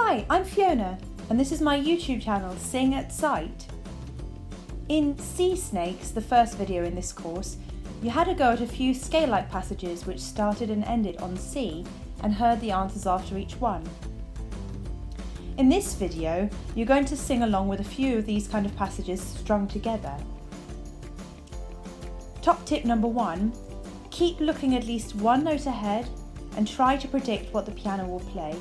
Hi, I'm Fiona, and this is my YouTube channel, Sing at Sight. In Sea Snakes, the first video in this course, you had a go at a few scale-like passages which started and ended on C and heard the answers after each one. In this video, you're going to sing along with a few of these kind of passages strung together. Top tip number 1, keep looking at least one note ahead and try to predict what the piano will play.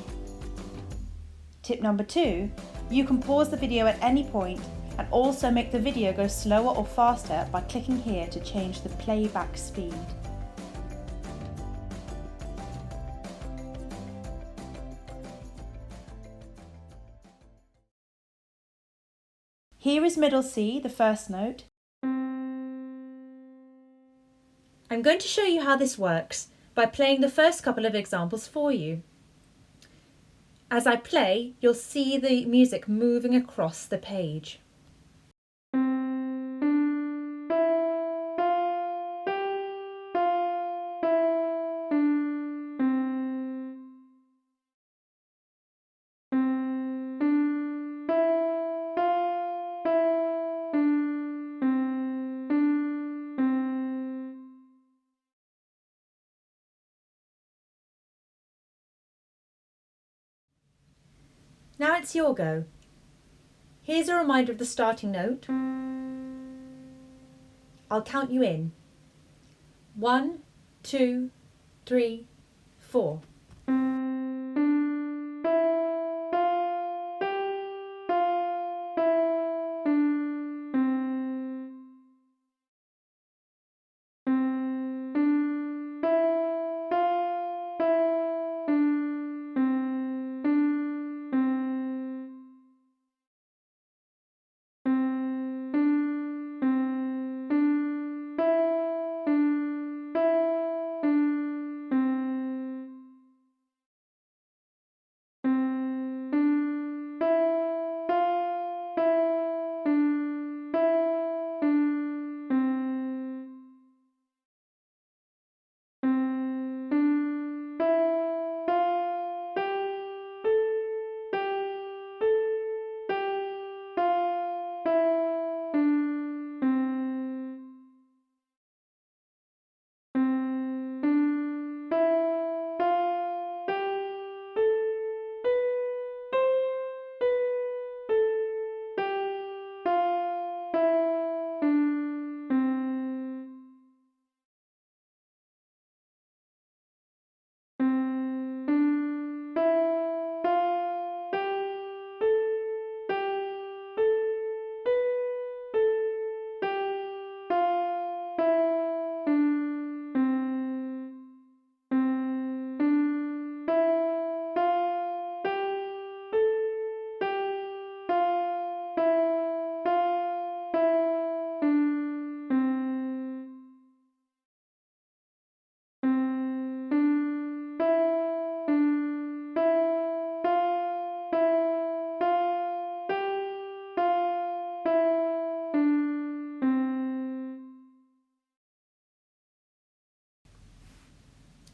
Tip number 2, you can pause the video at any point and also make the video go slower or faster by clicking here to change the playback speed. Here is middle C, the first note. I'm going to show you how this works by playing the first couple of examples for you. As I play, you'll see the music moving across the page. Now it's your go. Here's a reminder of the starting note. I'll count you in. 1, 2, 3, 4.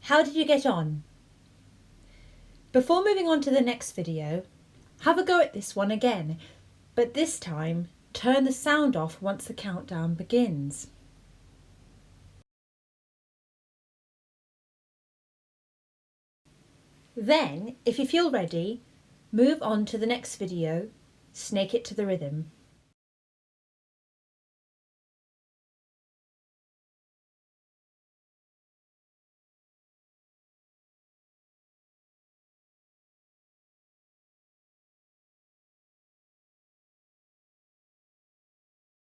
How did you get on? Before moving on to the next video, have a go at this one again, but this time turn the sound off once the countdown begins. Then, if you feel ready, move on to the next video, Snake It to the Rhythm.